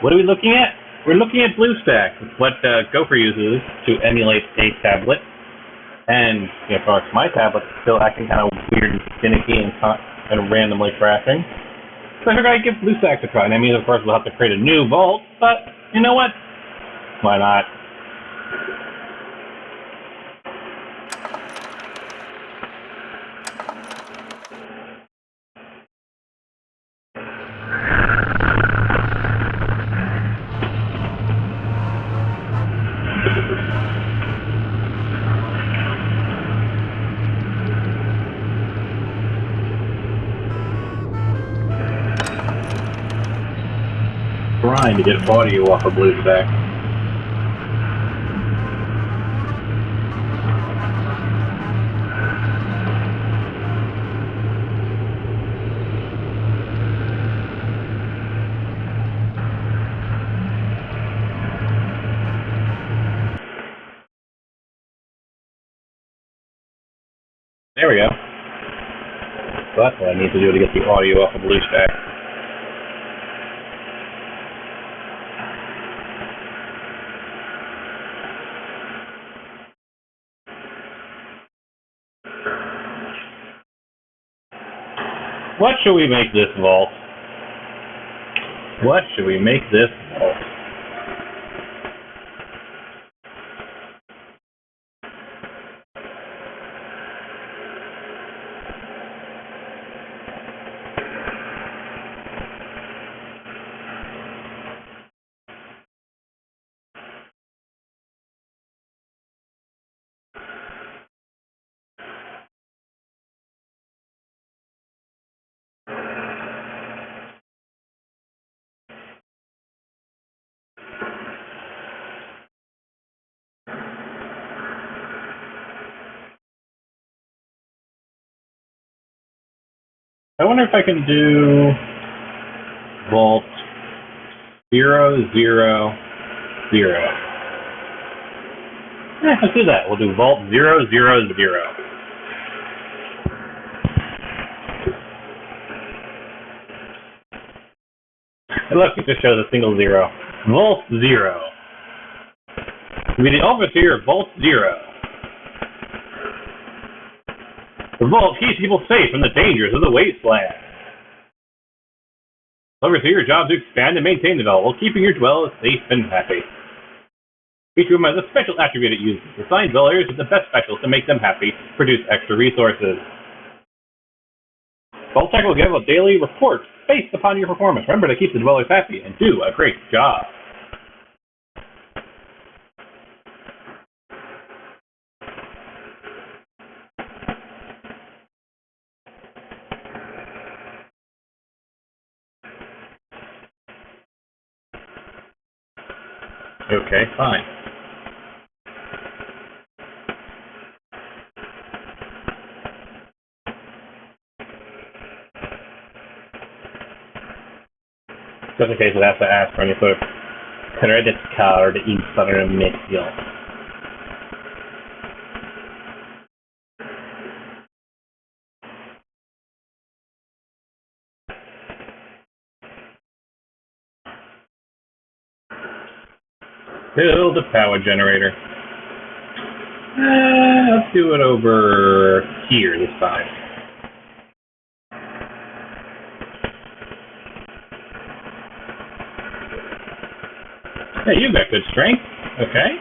What are we looking at? We're looking at BlueStack, what Gopher uses to emulate a tablet. And of course, my tablet's still acting kind of weird and finicky and randomly crashing. So I figured I'd give BlueStack a try. And that means, of course, we'll have to create a new vault, but you know what? Why not? Trying to get audio off of BlueStack. There we go. So that's what I need to do to get the audio off of BlueStack. What should we make this vault? What should we make this vault? I wonder if I can do vault 0, 0, 0. Yeah, let's do that. We'll do vault 0, 0, 0. And look, it just shows a single 0. Vault 0. It'll be the overseer of Vault 0. The vault keeps people safe from the dangers of the wasteland. Overseer, your job to expand and maintain the vault while keeping your dwellers safe and happy. Each room has a special attribute it uses. Assign dwellers with the best specials to make them happy, produce extra resources. Vault-Tec will give a daily report based upon your performance. Remember to keep the dwellers happy and do a great job. Okay, fine. Just in case it has to ask for any sort of credit card information. Build a power generator. Let's do it over here this time. Hey, you've got good strength. Okay.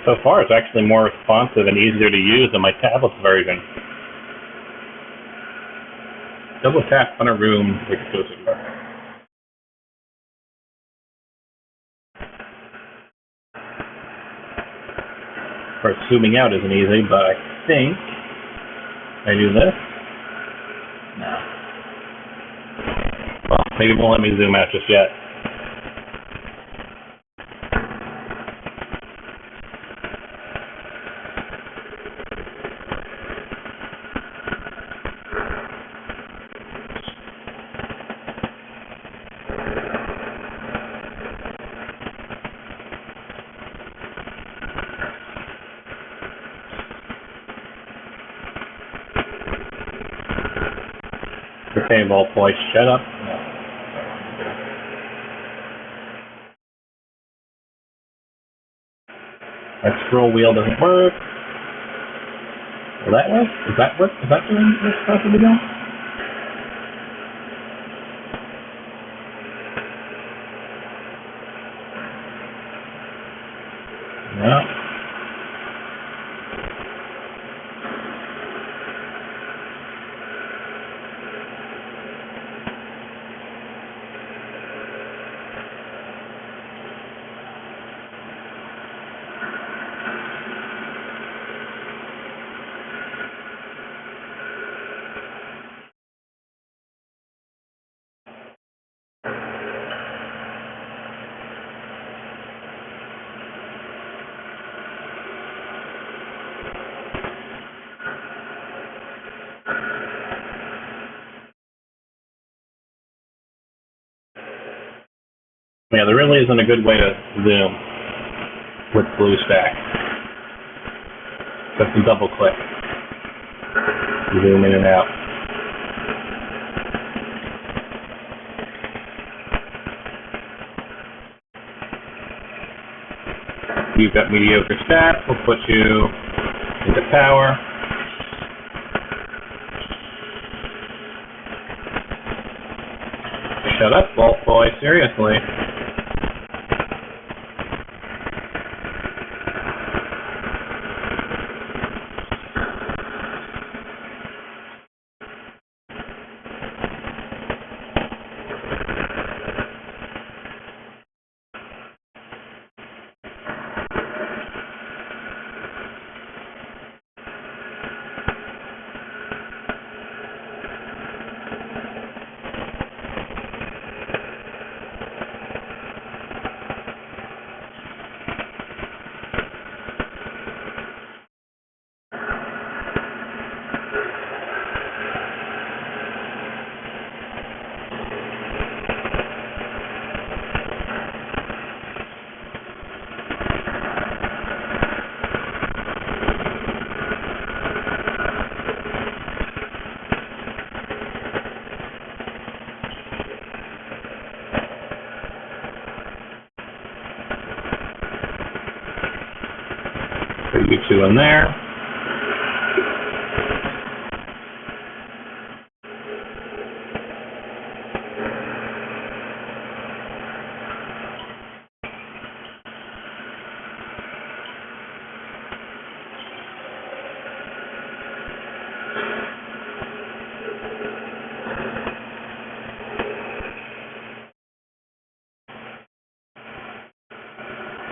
So far, it's actually more responsive and easier to use than my tablet's version. Double tap on a room like it goes in. Of course, zooming out isn't easy, but I think I do this. No. Well, maybe it won't let me zoom out just yet. Okay, Voltboy, shut up. No. That scroll wheel doesn't work. Will that work? Does that work? Is that doing what it's supposed to be doing? No. Yeah, there really isn't a good way to zoom with BlueStack. Just to double click. Zoom in and out. You've got mediocre stats, we'll put you into power. Shut up, Voltboy, seriously. Put you two in there.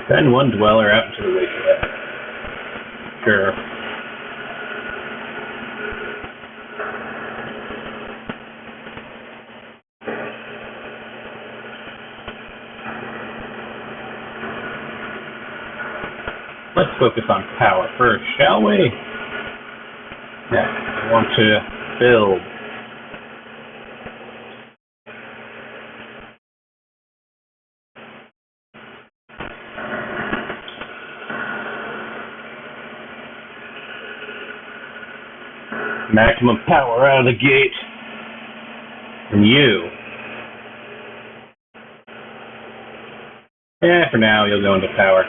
Send one dweller out into the wasteland. Sure. Let's focus on power first, shall we? Yeah, I want to build. Maximum power out of the gate. And you. Yeah, for now, you'll go into power.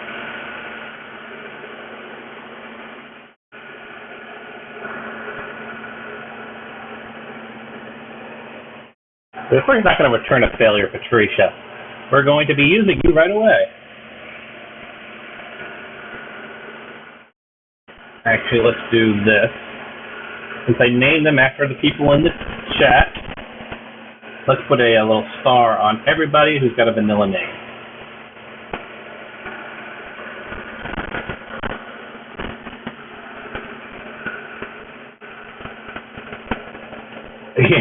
But if we're not going to return a failure, Patricia, we're going to be using you right away. Actually, let's do this. Since I named them after the people in the chat, let's put a little star on everybody who's got a vanilla name.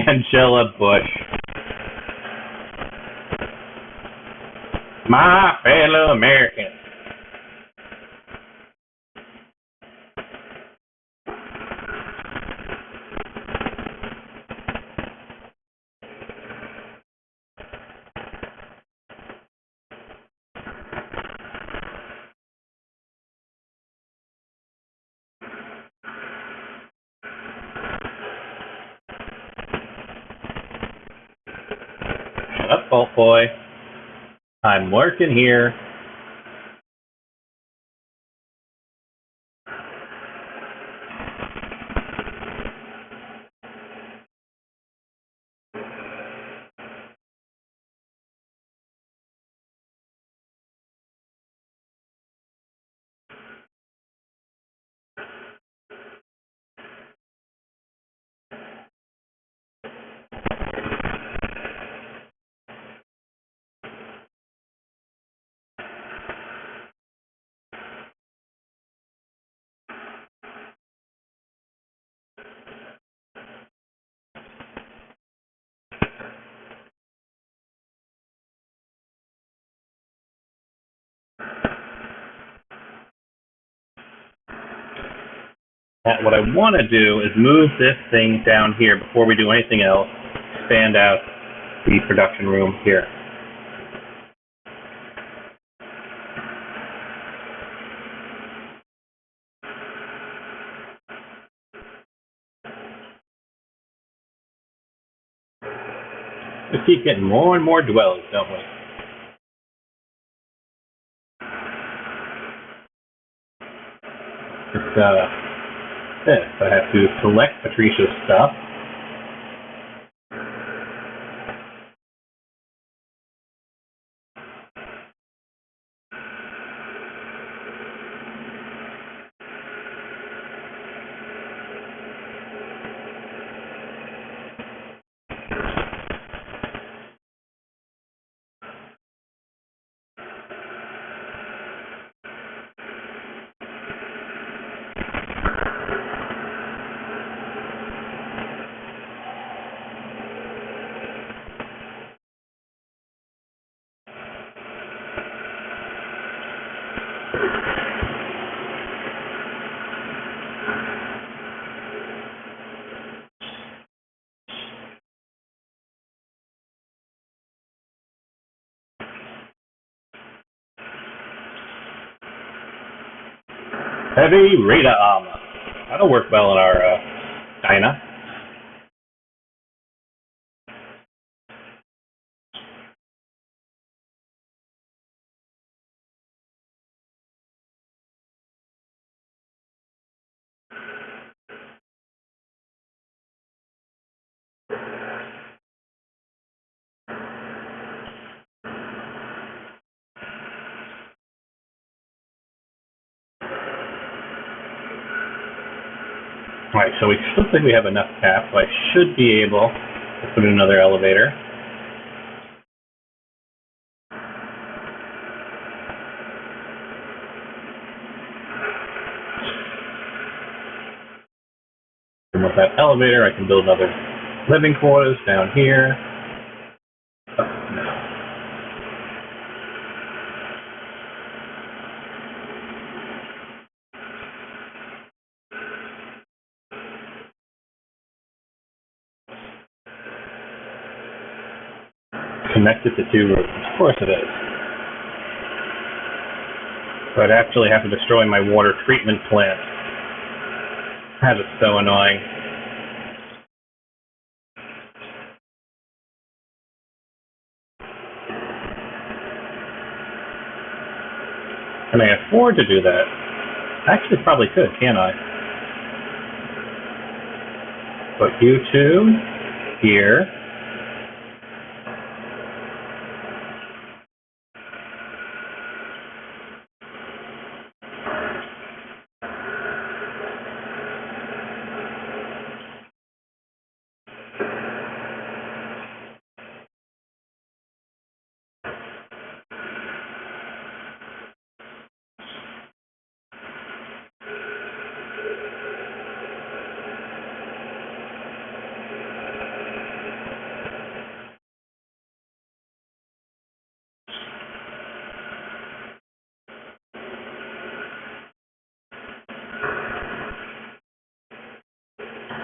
Angela Bush. My fellow Americans. fault, boy. I'm working here. What I want to do is move this thing down here before we do anything else. Expand out the production room here. We keep getting more and more dwellers, don't we? It's, this. I have to select Patricia's stuff. Heavy radar armor. That'll work well in our Dyna. Alright, so it looks like we have enough cap, so I should be able to put in another elevator. And with that elevator, I can build another living quarters down here. Oh, no. Connected to two rooms. Of course it is. So I'd actually have to destroy my water treatment plant. That is so annoying. Can I afford to do that? Actually, probably could, can't I? Put you two here.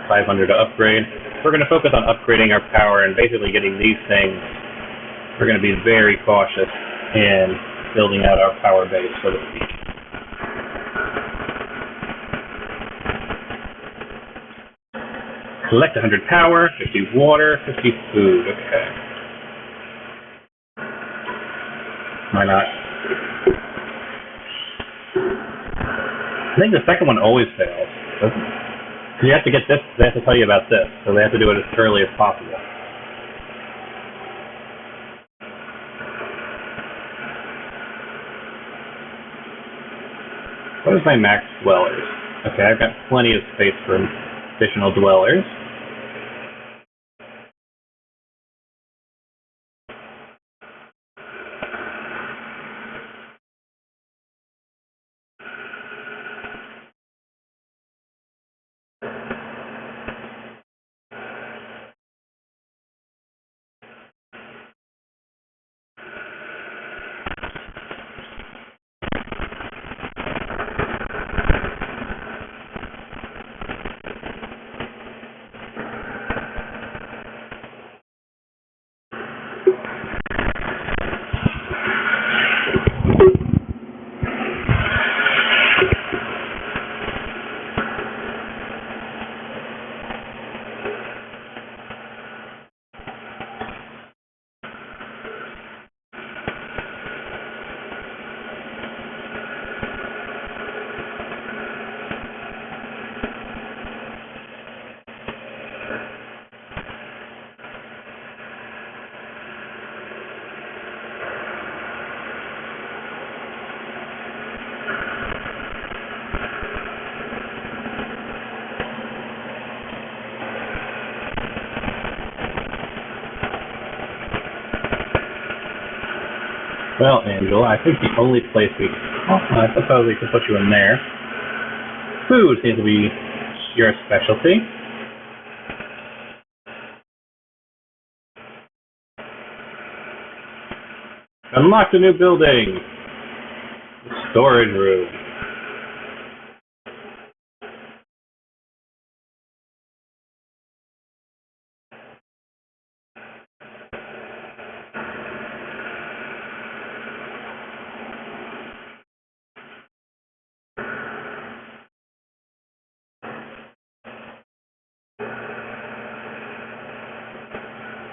$500 to upgrade. We're going to focus on upgrading our power and basically getting these things. We're going to be very cautious in building out our power base, so to speak. Collect 100 power, 50 water, 50 food. Okay. Why not? I think the second one always fails, doesn't it? You have to get this, they have to tell you about this, so they have to do it as early as possible. What is my max dwellers? Okay, I've got plenty of space for additional dwellers. Well, Angela, I think the only place I suppose we could put you in there. Food seems to be your specialty. Unlocked a new building! Storage room.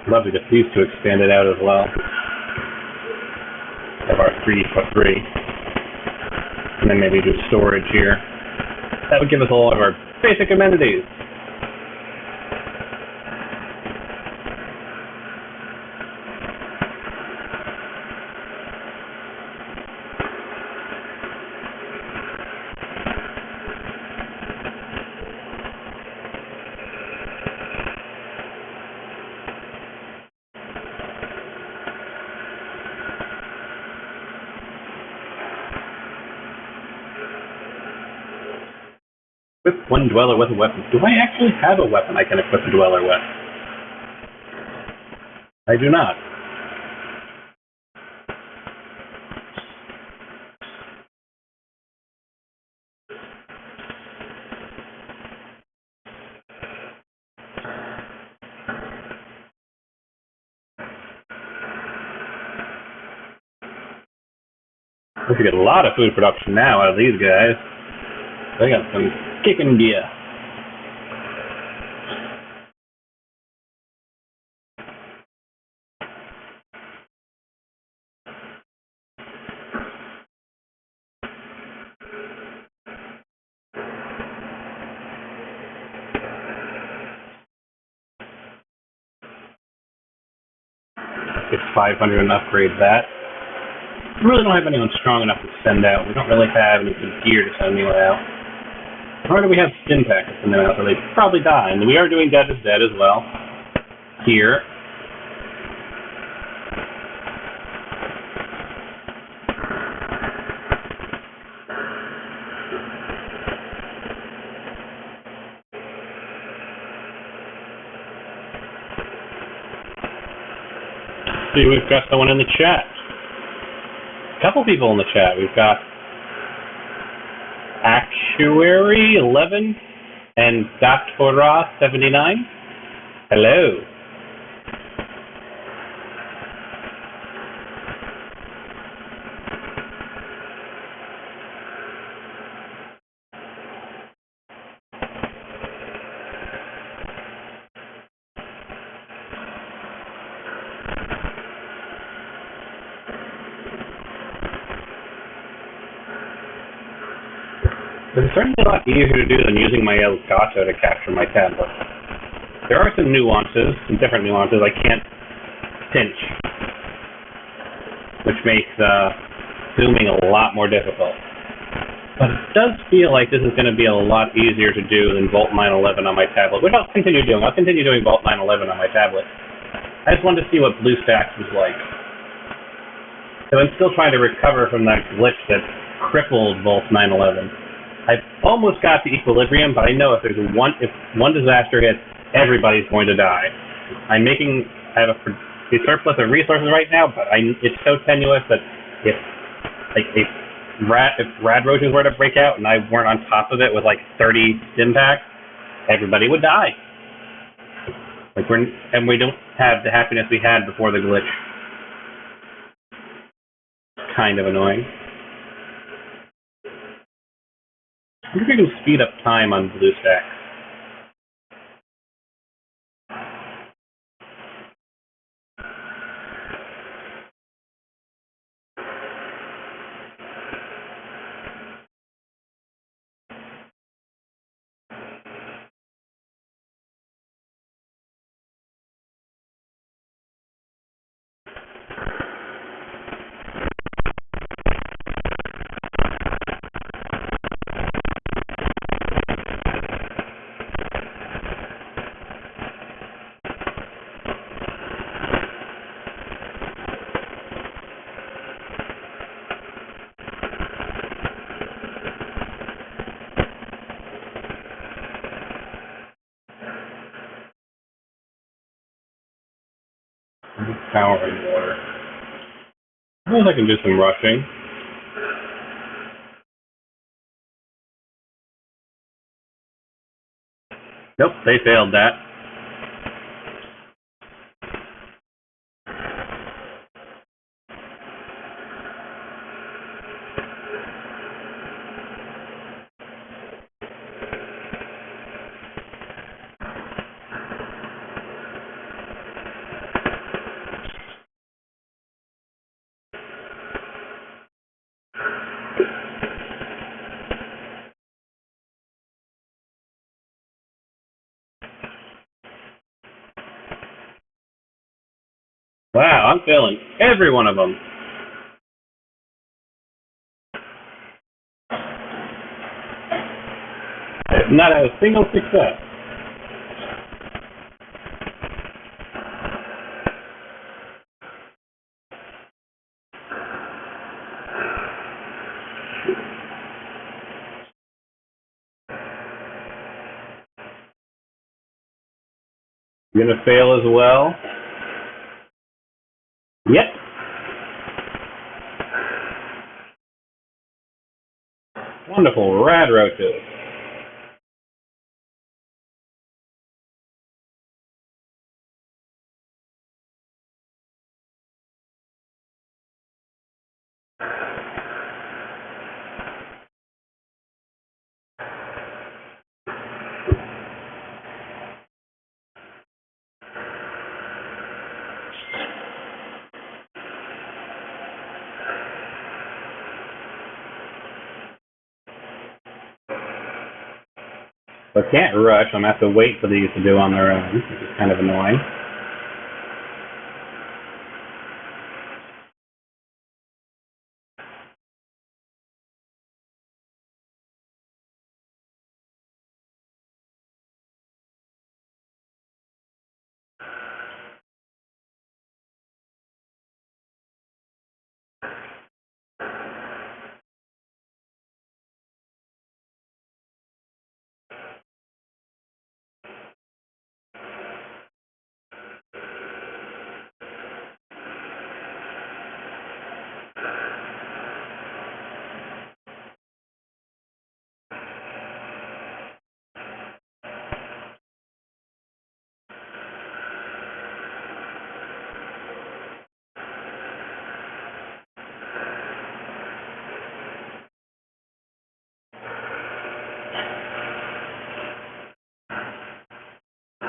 Love to get these two expanded out as well. Have our 3x3. And then maybe do storage here. That would give us all of our basic amenities. Equip one dweller with a weapon. Do I actually have a weapon I can equip a dweller with? I do not. We could get a lot of food production now out of these guys. They got some kicking gear. Get 500 and upgrade that. We really don't have anyone strong enough to send out. We don't really have any good gear to send anyone out. Nor do we have Stinpak to send them out, so they probably die. And we are doing Dead is Dead as well. Here. See, we've got someone in the chat. A couple people in the chat. We've got Actuary 11 and Doctora 79. Hello. It's certainly a lot easier to do than using my Elgato to capture my tablet. There are some nuances, some different nuances. I can't pinch, which makes zooming a lot more difficult. But it does feel like this is going to be a lot easier to do than Volt 911 on my tablet, which I'll continue doing. I'll continue doing Volt 911 on my tablet. I just wanted to see what BlueStacks was like. So I'm still trying to recover from that glitch that crippled Volt 911. I almost got to equilibrium, but I know if one disaster hits, everybody's going to die. I have a surplus of resources right now, but it's so tenuous that if rad roaches were to break out and I weren't on top of it with like 30 stim packs, everybody would die. We don't have the happiness we had before the glitch. Kind of annoying. I wonder if we can speed up time on BlueStacks. Power and water. I suppose I can do some rushing. Nope, they failed that. Wow, I'm failing every one of them. I have not had a single success. You gonna fail as well? Yep. Wonderful, rad roaches. So I can't rush. I'm gonna have to wait for these to do on their own, which is kind of annoying.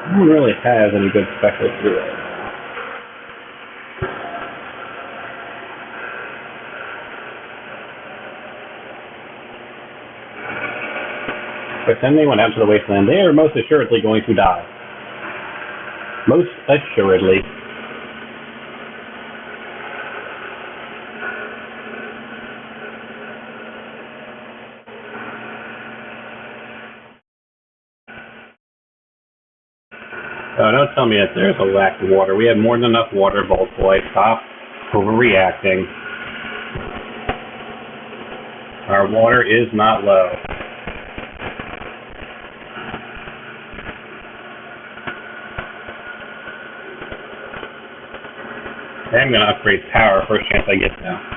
No one really has any good specialists to do it. By sending anyone out to the wasteland, they are most assuredly going to die. Most assuredly. Oh, don't tell me that there's a lack of water. We have more than enough water, Bolt Boy. Stop overreacting. Our water is not low. I'm going to upgrade power first chance I get now.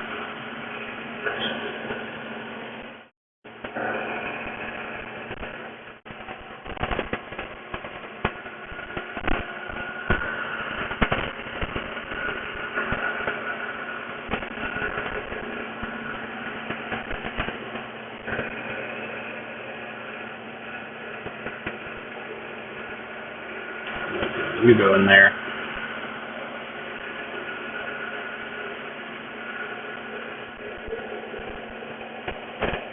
You go in there.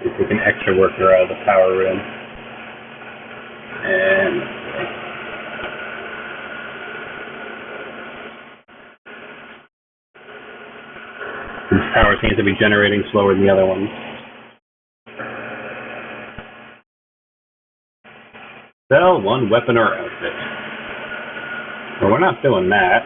See if we can extra worker out of the power room. And this power seems to be generating slower than the other ones. Sell one weapon or outfit. Well, we're not doing that.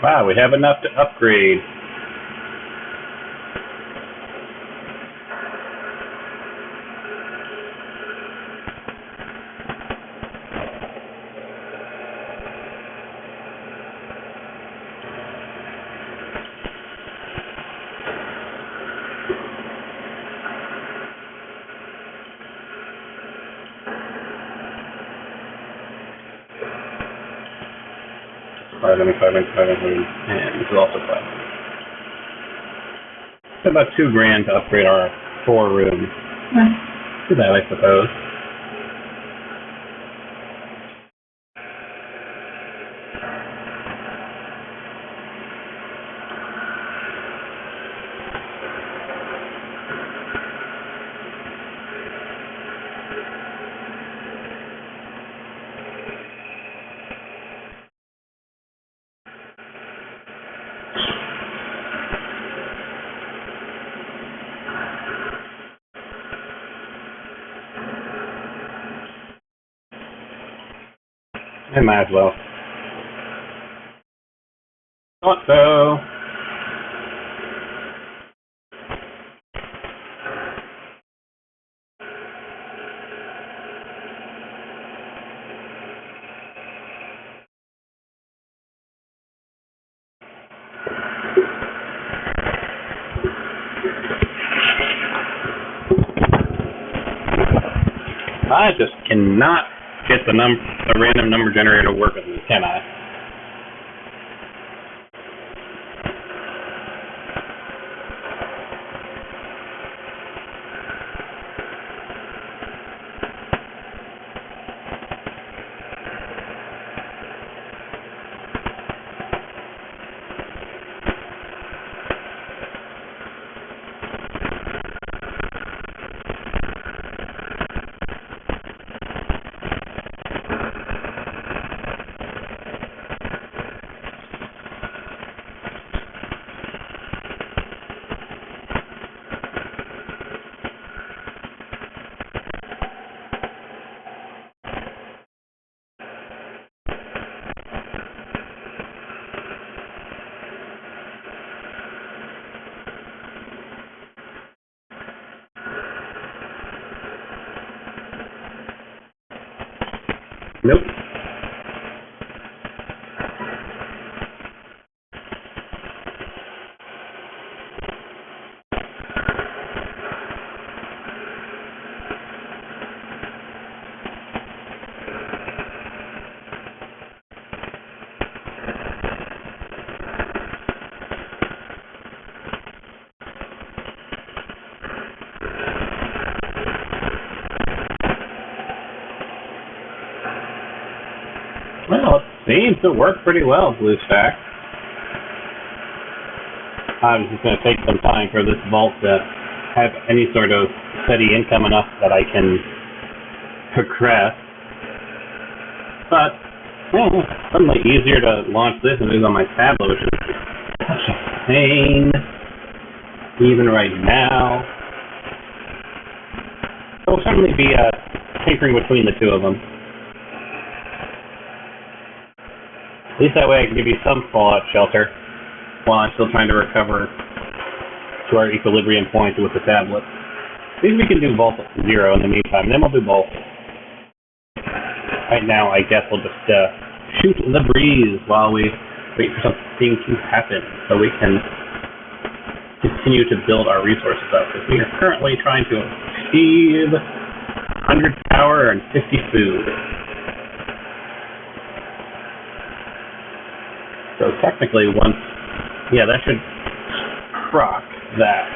Wow, we have enough to upgrade. And this is also 500. It's about $2,000 to upgrade our 4 rooms. Do that, I suppose. I might as well. Thought so. I just cannot get the random number generator to work with me, can I? Seems to work pretty well, BlueStack. I'm just going to take some time for this vault to have any sort of steady income enough that I can progress. But, suddenly easier to launch this than it is on my tablet, which is such a pain, even right now. So we'll certainly be tinkering between the two of them. At least that way I can give you some fallout shelter while I'm still trying to recover to our equilibrium point with the tablet. At least we can do Vault 0 in the meantime, then we'll do both. Right now, I guess we'll just shoot the breeze while we wait for something to happen so we can continue to build our resources up. Because we are currently trying to achieve 100 power and 50 food. So technically, that should proc that.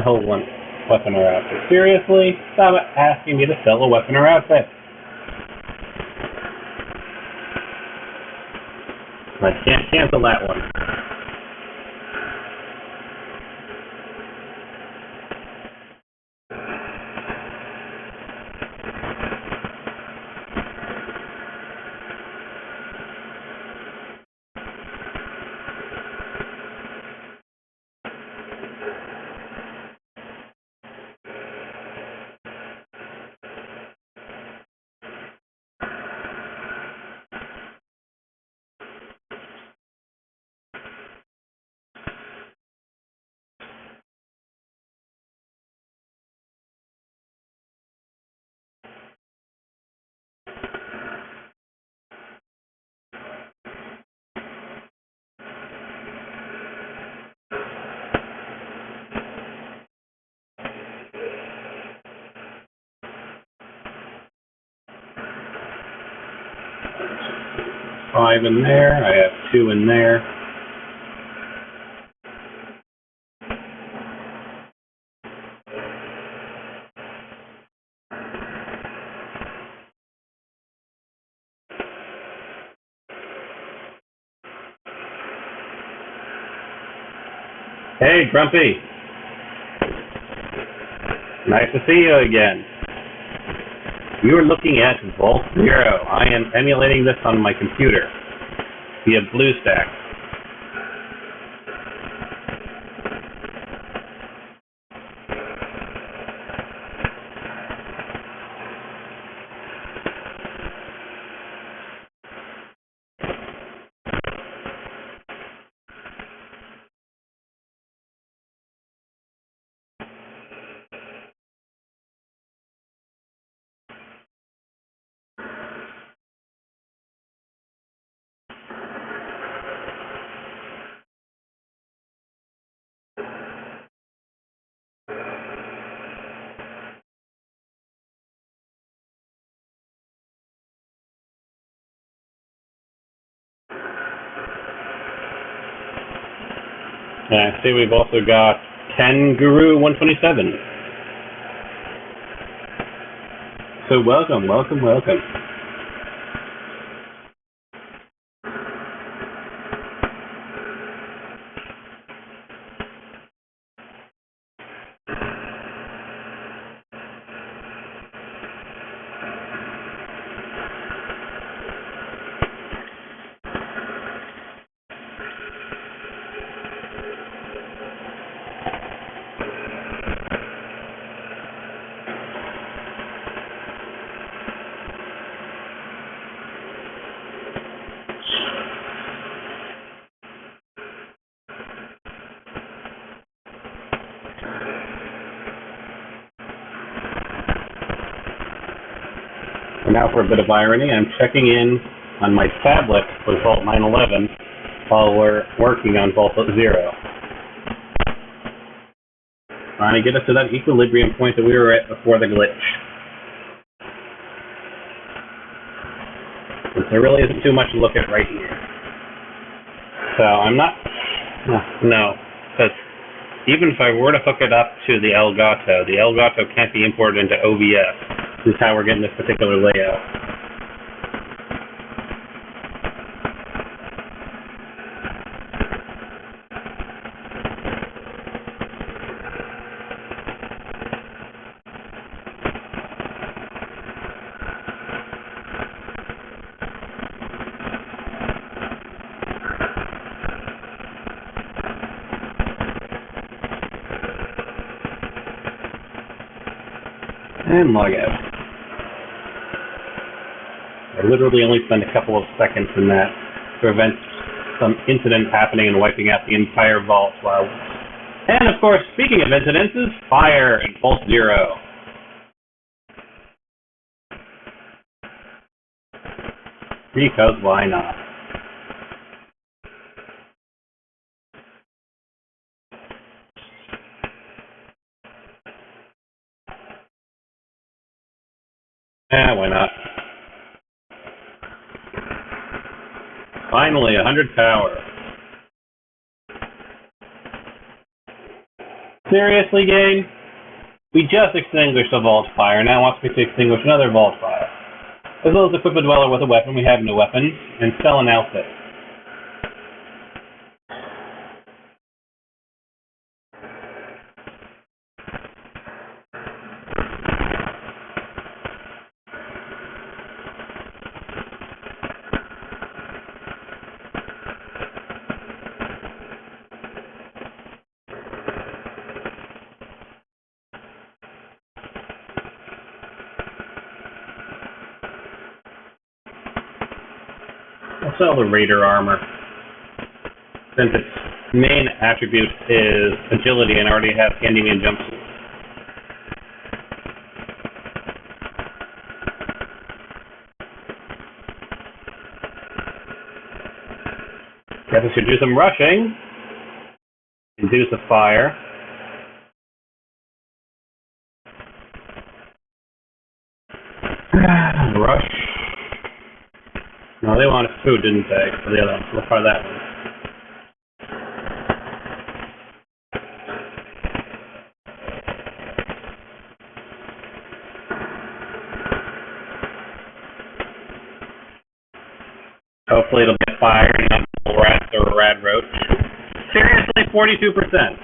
Sell one weapon or outfit. Seriously? Stop asking me to sell a weapon or outfit. I can't cancel that one. Five in there. I have 2 in there. Hey, Grumpy. Nice to see you again. You are looking at Vault 0. I am emulating this on my computer via BlueStack. And I see we've also got Ken Guru 127. So welcome. And now for a bit of irony, I'm checking in on my tablet with Vault 911 while we're working on Vault 0. Trying to get us to that equilibrium point that we were at before the glitch. But there really isn't too much to look at right here. So I'm not... No, because even if I were to hook it up to the Elgato can't be imported into OBS. This is how we're getting this particular layout. And log out. I literally only spend a couple of seconds in that to prevent some incident happening and wiping out the entire vault while... And of course, speaking of incidences, fire and Pulse Zero. Because why not? Why not? Finally, 100 power. Seriously, game? We just extinguished a vault fire, now wants me to extinguish another vault fire. As well as equip a dweller with a weapon, we have no weapons, and sell an outfit. I'll sell the Raider armor, since its main attribute is agility and I already have Candyman jumpsuit. Guess I should do some rushing. Induce a fire. Rush. No, they wanted food, didn't they? For the other one. We'll try that one. Hopefully it'll get fired and not a rat or a rad roach. Seriously, 42%.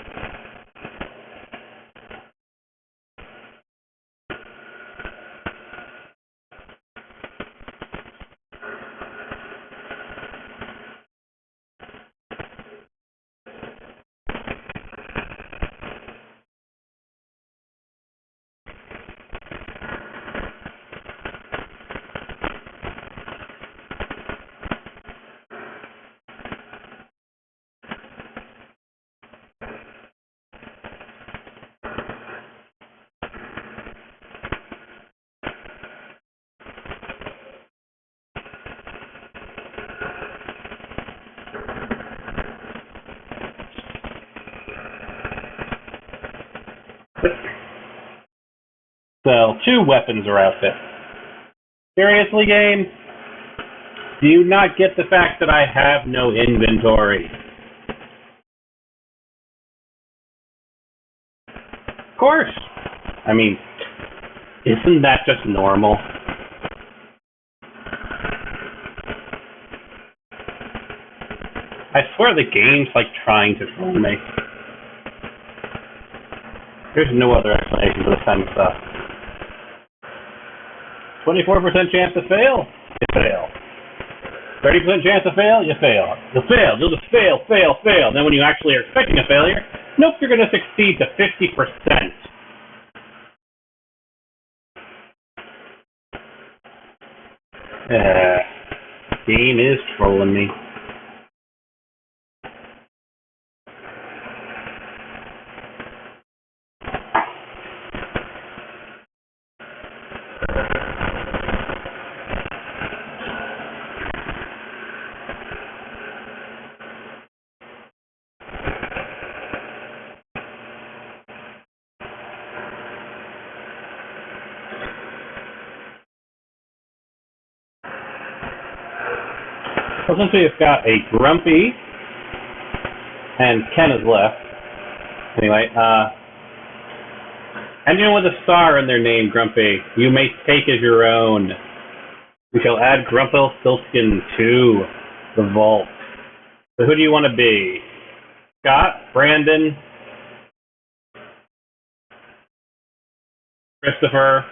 So, 2 weapons are outfit. Seriously, game? Do you not get the fact that I have no inventory? Of course. I mean, isn't that just normal? I swear the game's like trying to troll me. There's no other explanation for this kind of stuff. 24% chance to fail? You fail. 30% chance to fail? You fail. You'll fail. You'll just fail, fail, fail. Then when you actually are expecting a failure, nope, you're going to succeed to 50%. Game is trolling me. Well, since we've got a Grumpy, and Ken is left. Anyway, Anyone with a star in their name, Grumpy, you may take as your own. We shall add Grumpelstiltskin to the vault. So who do you want to be? Scott, Brandon, Christopher,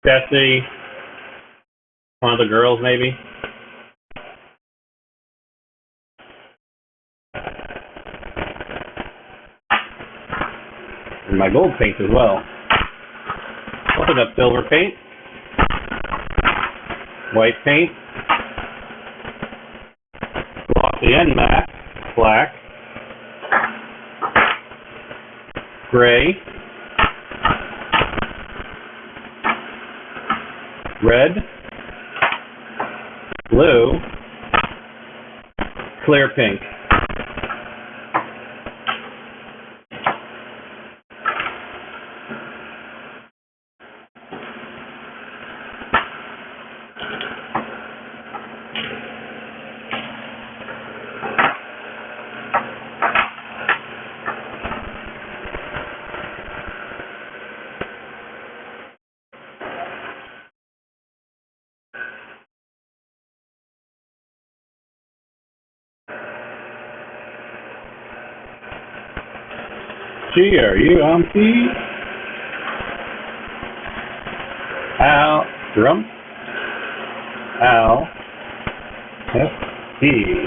Jesse, one of the girls maybe? And my gold paint as well. Open up silver paint, white paint, glossy and matte, black, gray, red, blue, clear pink. G-R-U-M-P Al Grump Al S-T-I-L-T-S-K-I-N.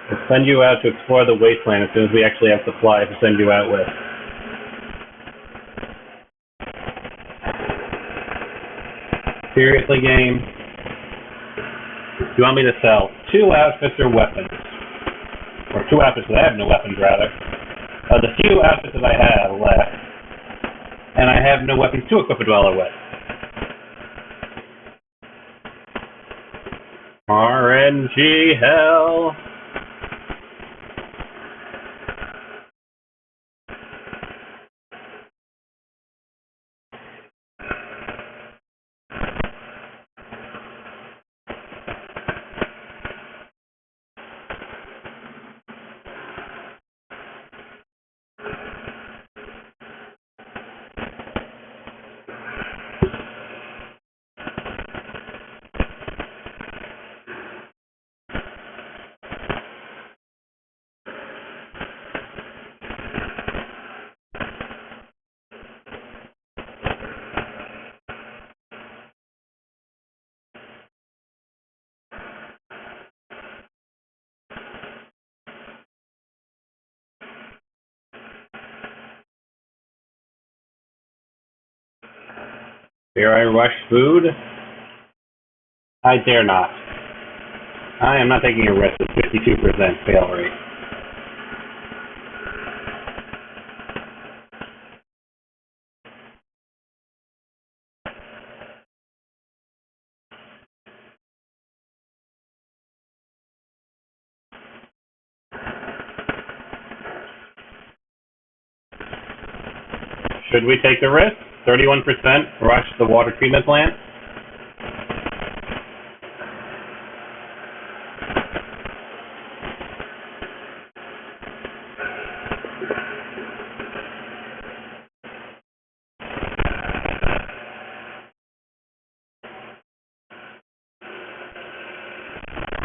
We'll send you out to explore the wasteland as soon as we actually have supplies to send you out with. Seriously, game? Do you want me to sell 2 outfits or weapons? Or 2 outfits that I have no weapons, rather. The few outfits that I have left. And I have no weapons to equip a dweller with. RNG hell! Dare I rush food? I dare not. I am not taking a risk with 52% fail rate. Should we take the risk? 31% rush the water treatment plant?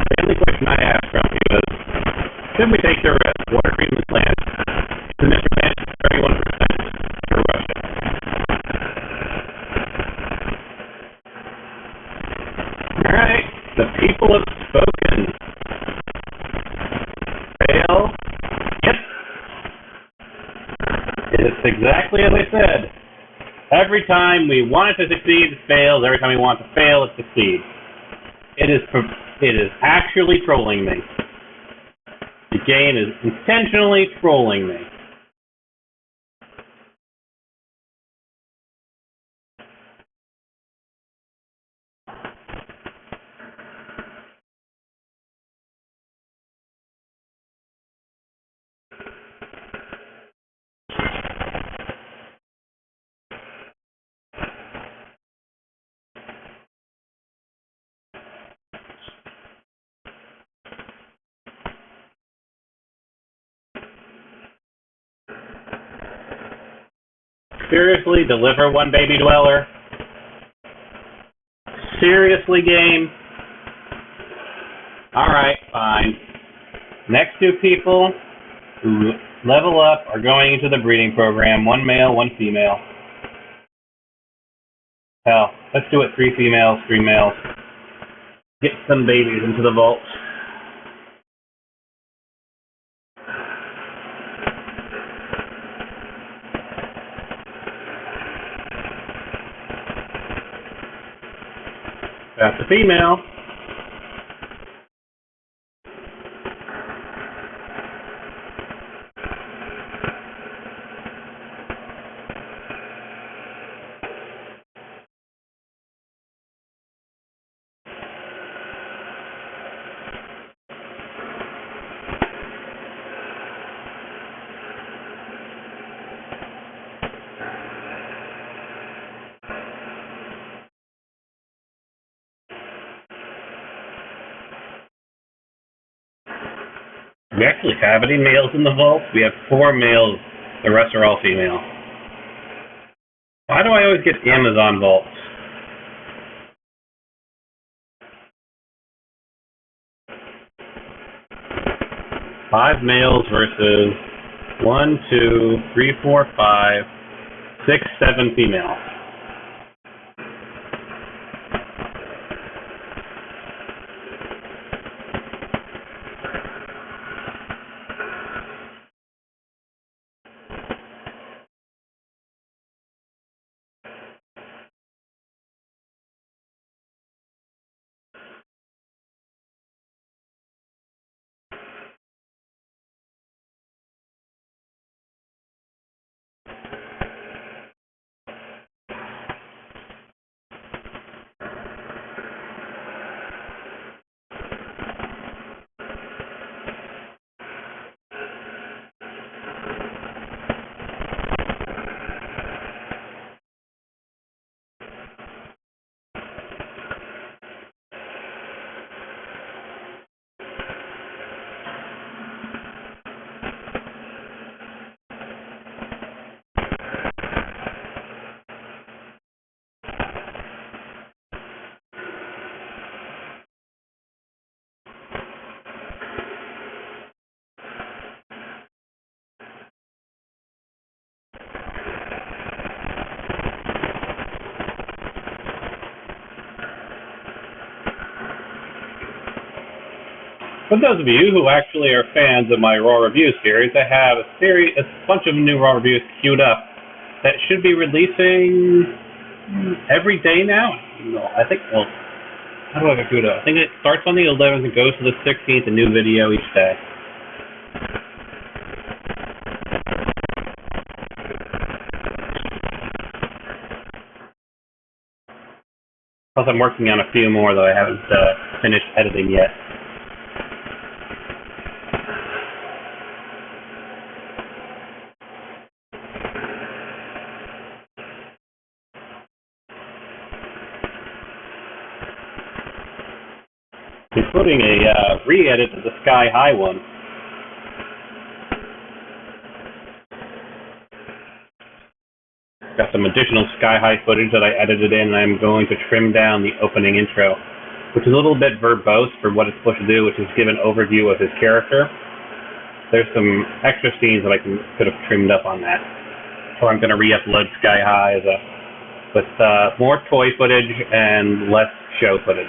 The only question I ask from you is, should we take the risk? Water treatment plant. The measurement is 31% to rush it. Alright, the people have spoken. Fail. Yep. It's exactly as I said. Every time we want it to succeed, it fails. Every time we want it to fail, it succeeds. It is actually trolling me. The game is intentionally trolling me. Seriously, deliver one baby dweller? Seriously, game? Alright, fine. Next two people who level up are going into the breeding program. One male, one female. Hell, let's do it 3 females, 3 males. Get some babies into the vault. That's a female. We actually have any males in the vault? We have 4 males. The rest are all female. Why do I always get Amazon vaults? Five males versus 1, 2, 3, 4, 5, 6, 7 females. For those of you who actually are fans of my Raw Review series, I have a bunch of new Raw Reviews queued up that should be releasing every day now. No, I think, well, how do I get queued up? I think it starts on the 11th and goes to the 16th, a new video each day. Plus, I'm working on a few more that I haven't finished editing yet. Including a re-edit of the Sky High one. Got some additional Sky High footage that I edited in, and I'm going to trim down the opening intro, which is a little bit verbose for what it's supposed to do, which is give an overview of his character. There's some extra scenes that I could have trimmed up on that. So I'm going to re-upload Sky High with more toy footage and less show footage.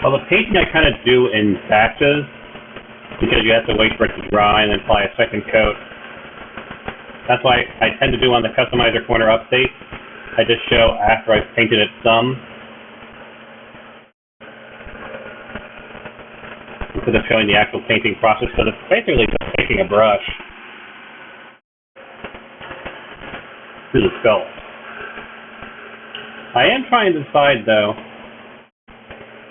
Well, the painting I kind of do in batches because you have to wait for it to dry and then apply a second coat. That's why I tend to do on the Customizer Corner update. I just show after I've painted it some, instead of showing the actual painting process, because it's basically just taking a brush through the skull. I am trying to decide, though,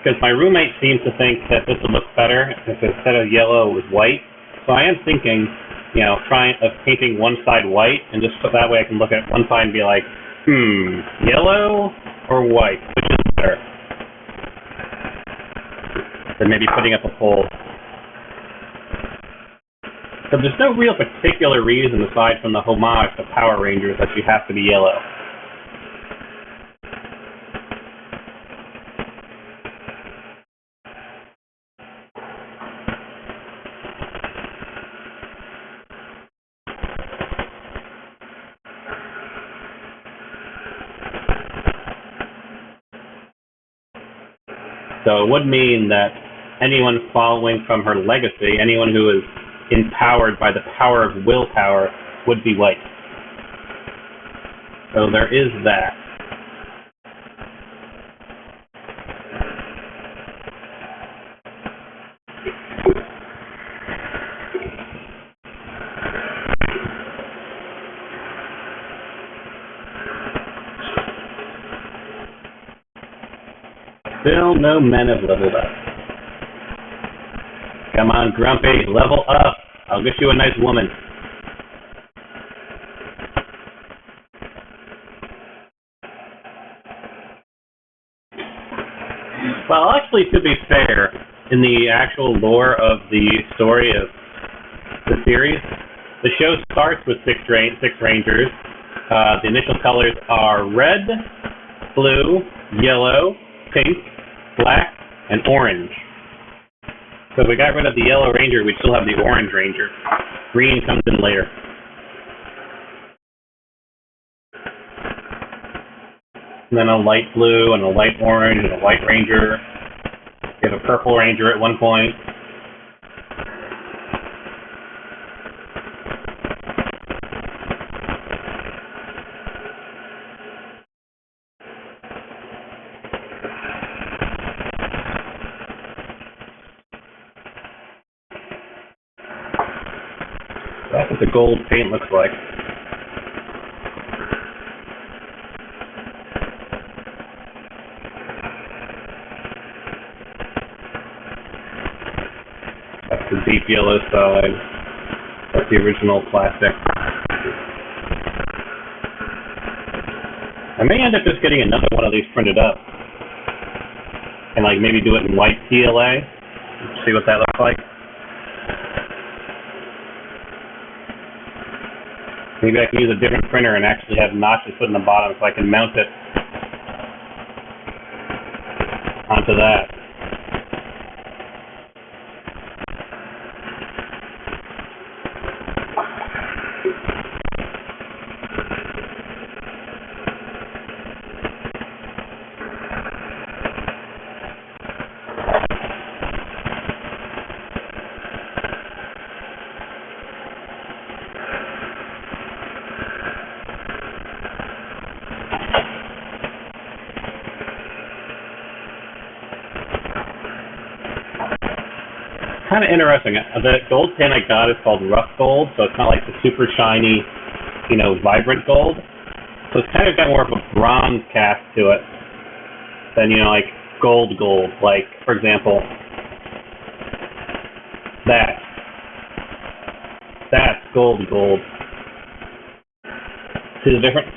because my roommate seems to think that this would look better if instead of yellow it was white. So I am thinking, you know, of painting one side white, and just so that way I can look at one side and be like, yellow or white, which is better? Than maybe putting up a poll. So there's no real particular reason aside from the homage to Power Rangers that you have to be yellow. So it would mean that anyone following from her legacy, anyone who is empowered by the power of willpower, would be white. So there is that. Still no men have leveled up. Come on, Grumpy, level up. I'll get you a nice woman. Well, actually, to be fair, in the actual lore of the story of the series, the show starts with six Rangers. The initial colors are red, blue, yellow, pink, black, and orange. So if we got rid of the yellow ranger, we'd still have the orange ranger. Green comes in later. And then a light blue and a light orange and a white ranger. We have a purple ranger at one point. That's what the gold paint looks like. That's the deep yellow side. That's the original plastic. I may end up just getting another one of these printed up. And like maybe do it in white PLA. See what that looks like. Maybe I can use a different printer and actually have notches put in the bottom so I can mount it onto that. Kind of interesting. The gold pin I got is called rough gold, so it's not like the super shiny, you know, vibrant gold. So it's kind of got more of a bronze cast to it than, you know, like gold. Like, for example, that's gold. See the difference?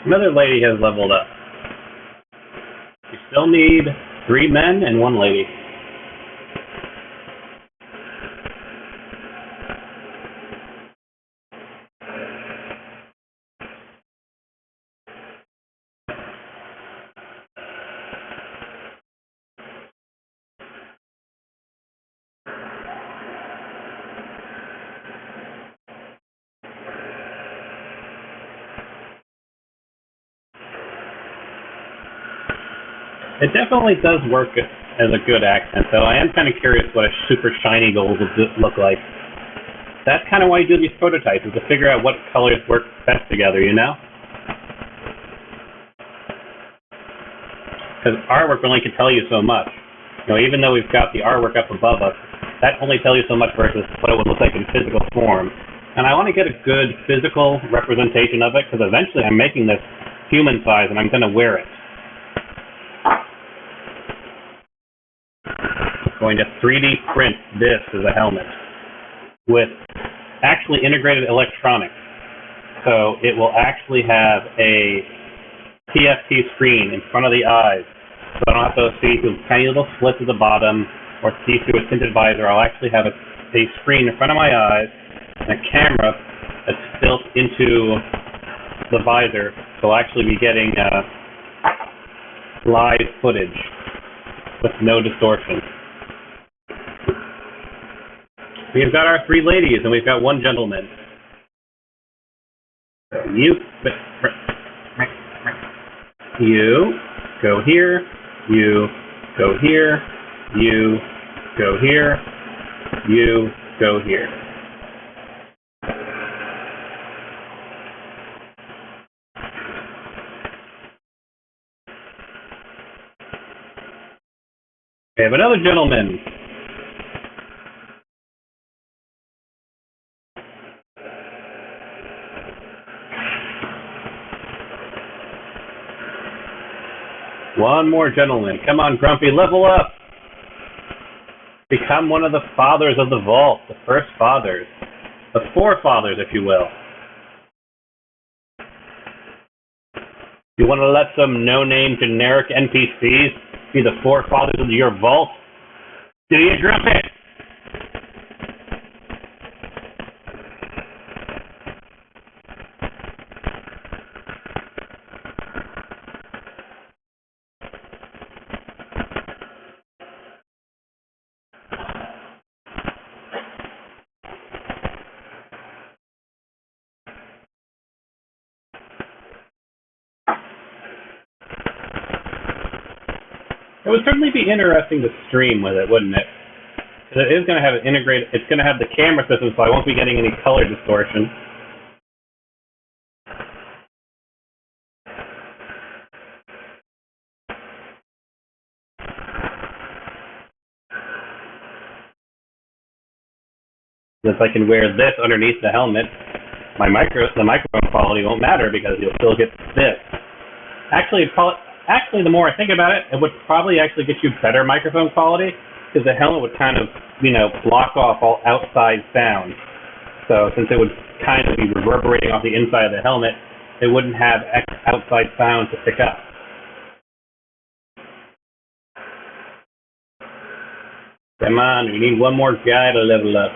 Another lady has leveled up. You still need 3 men and 1 lady. It definitely does work as a good accent, though. I am kind of curious what a super shiny gold would look like. That's kind of why you do these prototypes, is to figure out what colors work best together, you know? Because artwork only can tell you so much. You know, even though we've got the artwork up above us, that only tells you so much versus what it would look like in physical form. And I want to get a good physical representation of it, because eventually I'm making this human size and I'm going to wear it. I'm going to 3D print this as a helmet with actually integrated electronics. So it will actually have a TFT screen in front of the eyes. So I don't have to see through tiny little slits at the bottom or see through a tinted visor. I'll actually have a screen in front of my eyes and a camera that's built into the visor. So I'll actually be getting live footage with no distortion. We've got our 3 ladies and we've got 1 gentleman. You go here, you go here, you go here, you go here. We have another gentleman. One more gentleman. Come on, Grumpy, level up. Become one of the fathers of the vault, the first fathers. The forefathers, if you will. You want to let some no-name generic NPCs be the forefathers of your vault? Do you, Grumpy? It would certainly be interesting to stream with it, wouldn't it? Because it is going to have an integrated, it's going to have the camera system, so I won't be getting any color distortion. Since I can wear this underneath the helmet, the microphone quality won't matter because you'll still get this. Actually, the more I think about it, it would probably actually get you better microphone quality because the helmet would kind of, block off all outside sound. So since it would kind of be reverberating off the inside of the helmet, it wouldn't have outside sound to pick up. Come on, we need one more guy to level up.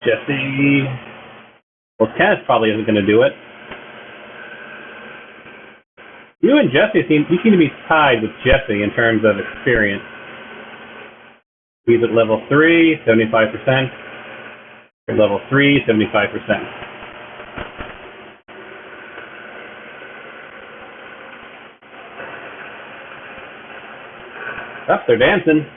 Jesse. Well, Kenneth probably isn't going to do it. You and Jesse seem to be tied with Jesse in terms of experience. He's at level 3, 75%. At level 3, 75%. Oh, they're dancing.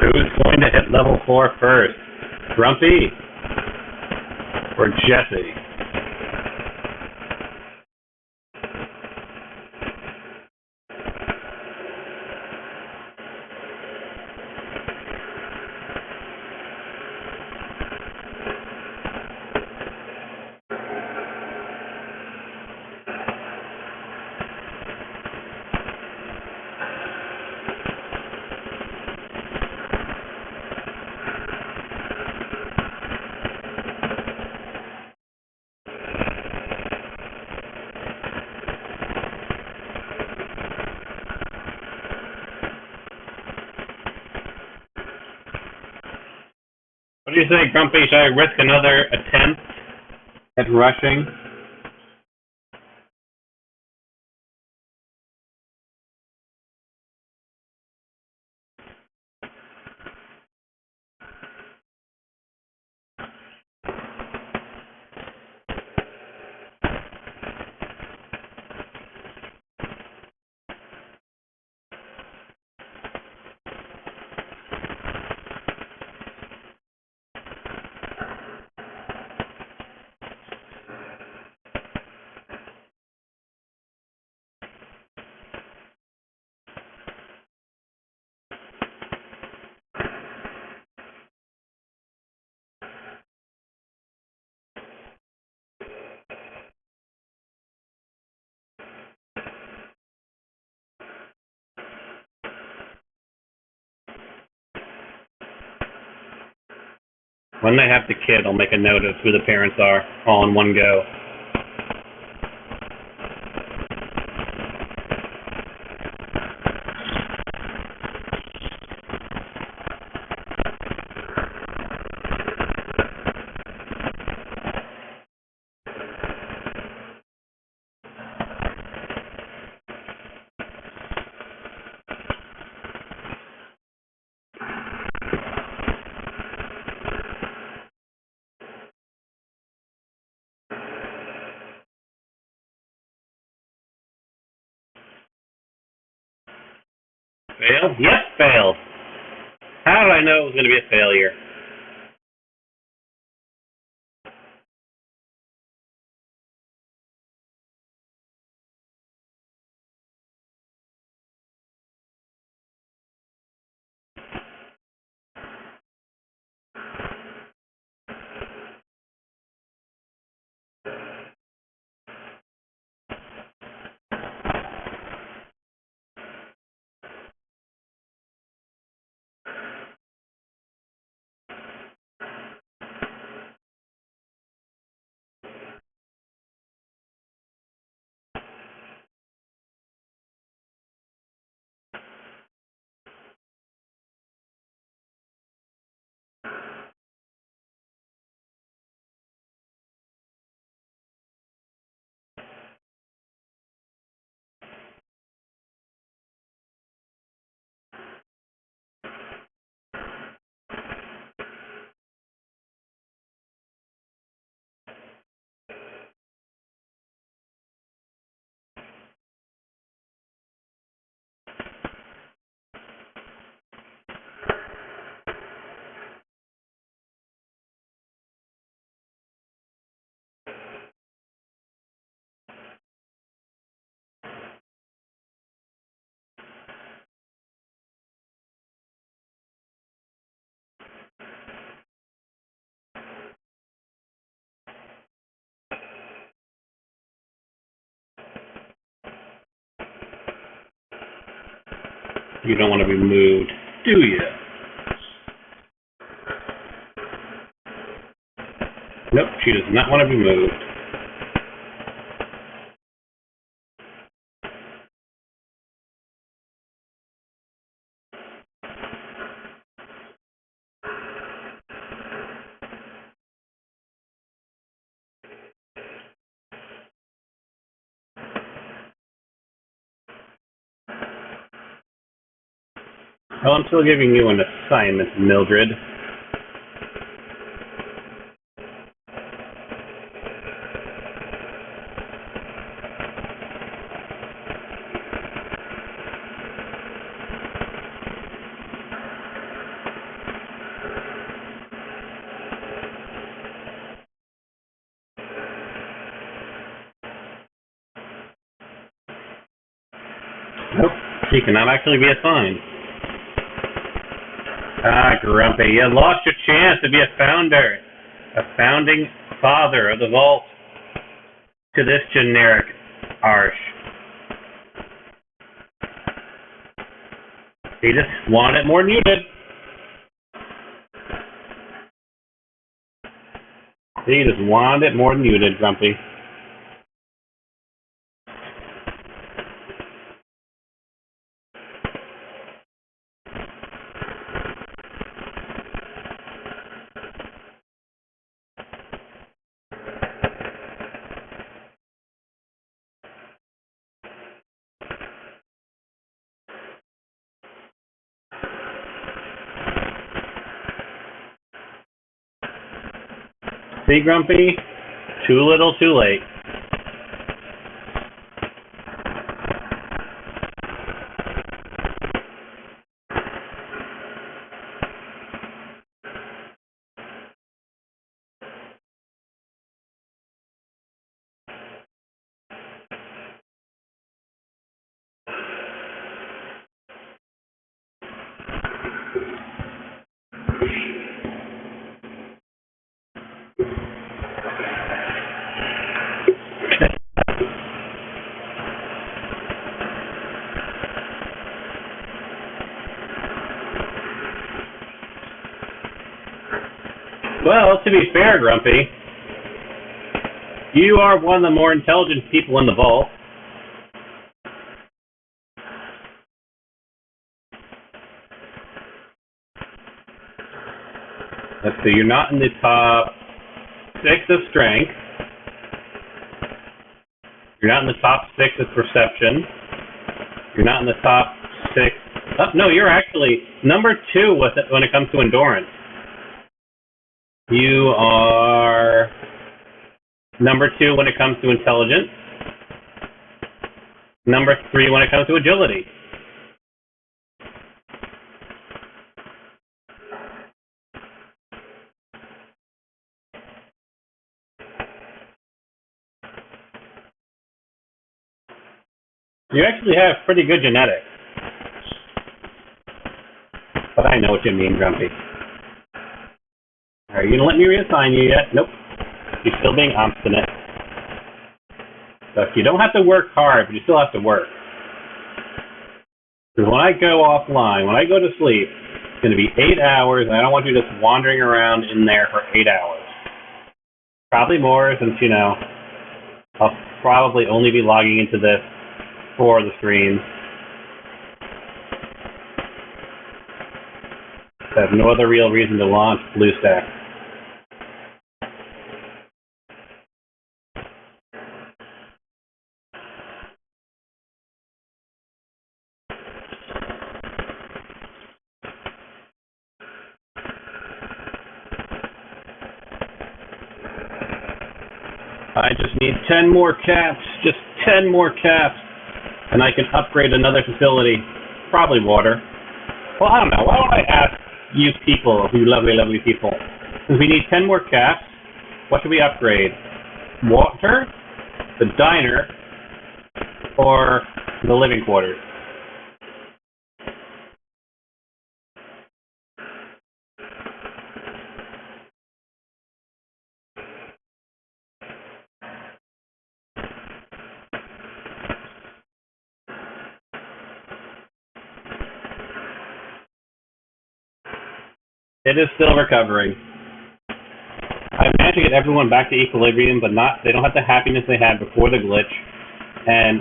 Who's going to hit level 4 first? Grumpy or Jesse? you say, Grumpy? Should I risk another attempt at rushing? When they have the kid, I'll make a note of who the parents are, all in one go. Failed? Yes, failed. How did I know it was going to be a failure? You don't want to be moved, do you? Nope, she does not want to be moved. Well, I'm still giving you an assignment, Mildred. Nope, she cannot actually be assigned. Ah, Grumpy, you lost your chance to be a founder, a founding father of the vault, to this generic Arsh. He just wanted it more than you did. He just wanted it more than you did, Grumpy. See, Grumpy? Too little, too late. Well, to be fair, Grumpy, you are one of the more intelligent people in the vault. Let's see, you're not in the top 6 of strength. You're not in the top 6 of perception. You're not in the top 6. Oh, no, you're actually number 2 when it comes to endurance. You are number 2 when it comes to intelligence. Number 3 when it comes to agility. You actually have pretty good genetics. But I know what you mean, Grumpy. Are you going to let me reassign you yet? Nope. You're still being obstinate. So you don't have to work hard, but you still have to work. Because when I go offline, when I go to sleep, it's going to be 8 hours, and I don't want you just wandering around in there for 8 hours. Probably more, since, I'll probably only be logging into this for the stream. I have no other real reason to launch BlueStack. I just need 10 more caps, just 10 more caps, and I can upgrade another facility, probably water. Well, I don't know, why don't I ask you people, you lovely, lovely people, since we need 10 more caps, what should we upgrade? Water, the diner, or the living quarters? It is still recovering. I managed to get everyone back to equilibrium, but they don't have the happiness they had before the glitch. And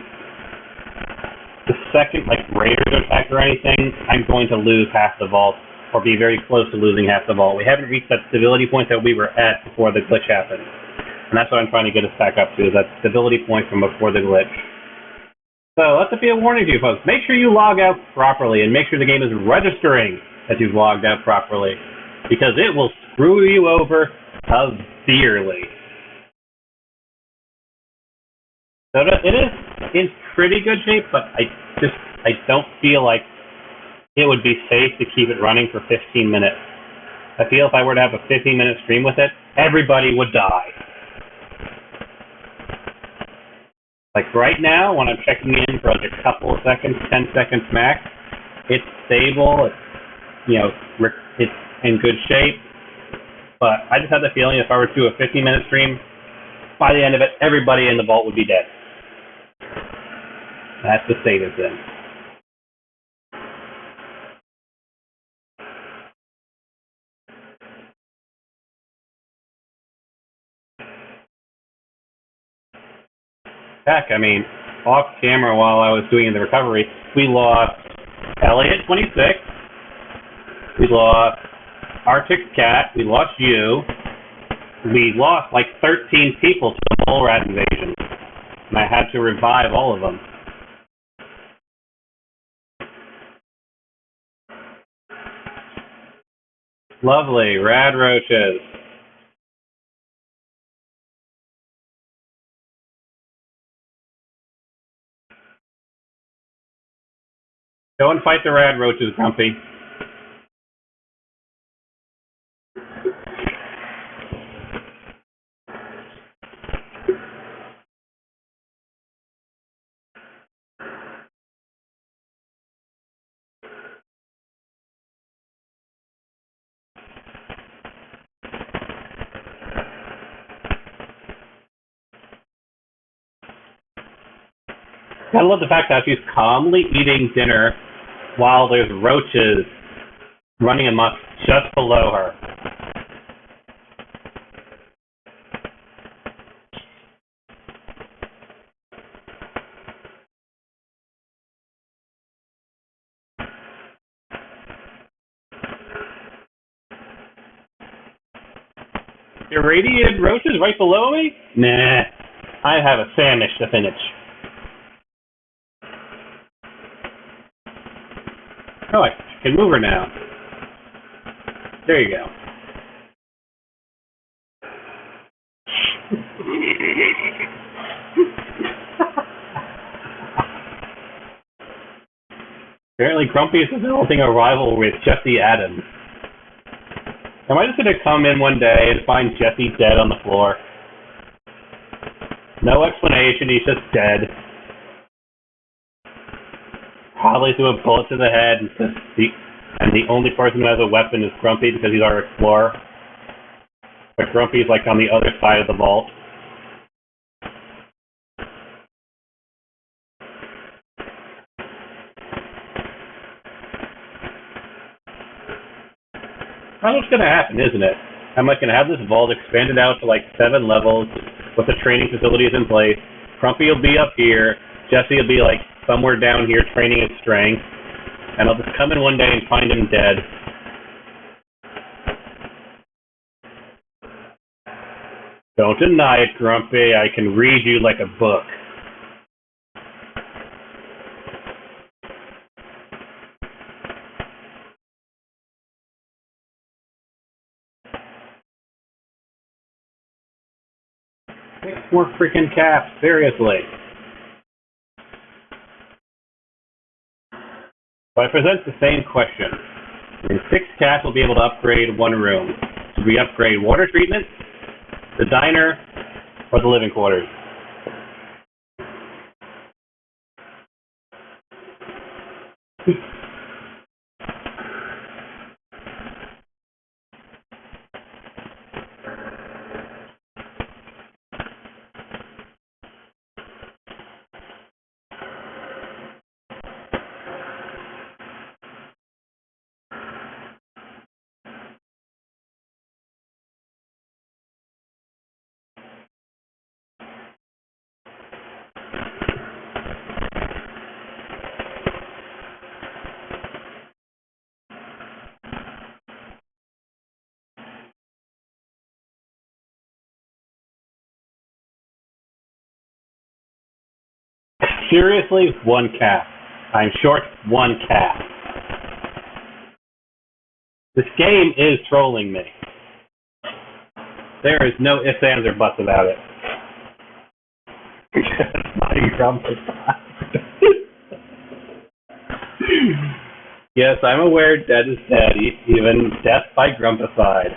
the second, raiders attack or anything, I'm going to lose half the vault, or be very close to losing half the vault. We haven't reached that stability point that we were at before the glitch happened. And that's what I'm trying to get us back up to, is that stability point from before the glitch. So let that be a warning to you folks. Make sure you log out properly, and make sure the game is registering that you've logged out properly, because it will screw you over severely. So it is in pretty good shape, but I don't feel like it would be safe to keep it running for 15 minutes. I feel if I were to have a 15-minute stream with it, everybody would die. Like right now, when I'm checking in for a couple of seconds, 10 seconds max, it's stable, it's in good shape. But I just had the feeling if I were to do a 15-minute stream, by the end of it, everybody in the vault would be dead. That's the state it's in. Heck, off camera while I was doing the recovery, we lost Elliot 26, we lost Arctic Cat, we lost you, we lost 13 people to the mole rat invasion, and I had to revive all of them. Lovely, rad roaches. Go and fight the rad roaches, Grumpy. I love the fact that she's calmly eating dinner while there's roaches running amok just below her. Irradiated roaches right below me? Nah, I have a sandwich to finish. Oh, I can move her now. There you go. Apparently Grumpy is developing a rival with Jesse Adams. Am I just going to come in one day and find Jesse dead on the floor? No explanation, he's just dead. Probably threw a bullet to the head, and the only person who has a weapon is Grumpy because he's our explorer. But Grumpy's like on the other side of the vault. That's what's going to happen, isn't it? I'm like going to have this vault expanded out to like 7 levels with the training facilities in place. Grumpy will be up here. Jesse will be like somewhere down here training his strength. And I'll just come in one day and find him dead. Don't deny it, Grumpy. I can read you like a book. More freaking caps, seriously. So I present the same question. In 6 caps, we'll be able to upgrade 1 room. Should we upgrade water treatment, the diner, or the living quarters? Seriously, 1 cap. I'm short 1 cap. This game is trolling me. There is no ifs, ands, or buts about it. Yes, I'm aware dead is dead, even death by Grumpicide.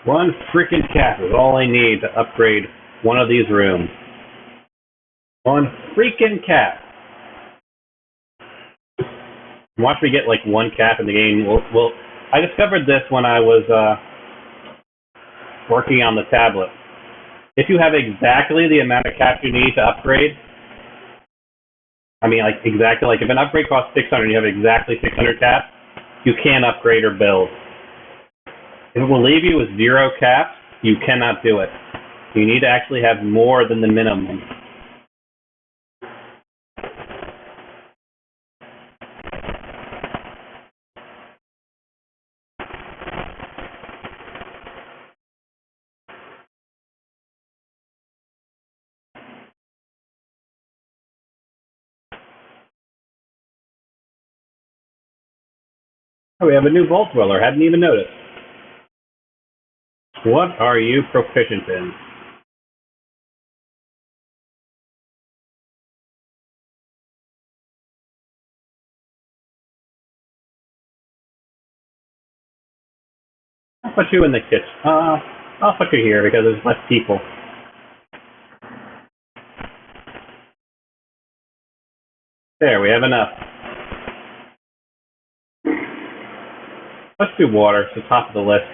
One freaking cap is all I need to upgrade one of these rooms. 1 freaking cap. Watch me get like 1 cap in the game. I discovered this when I was working on the tablet. If you have exactly the amount of caps you need to upgrade, I mean like exactly, like if an upgrade costs 600 and you have exactly 600 caps, you can upgrade or build. If it will leave you with 0 caps, You cannot do it. You need to actually have more than the minimum. Oh, we have a new Vault Dweller. Hadn't even noticed. What are you proficient in? I'll put you in the kitchen. I'll put you here because there's less people. There, we have enough. Let's do water. It's the top of the list.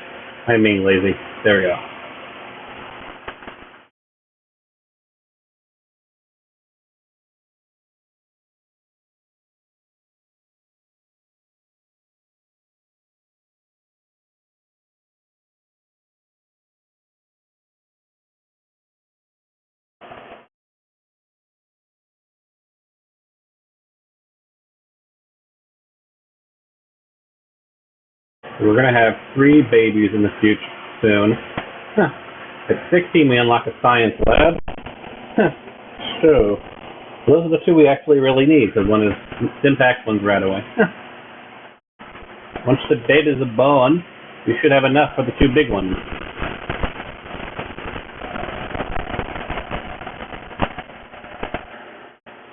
I'm being lazy. There we go. We're going to have 3 babies in the future soon. Huh. At 16, we unlock a science lab. Huh. So, those are the 2 we actually really need, because one is Syntax, one's Radaway. Huh. Once the betas are born, we should have enough for the 2 big ones.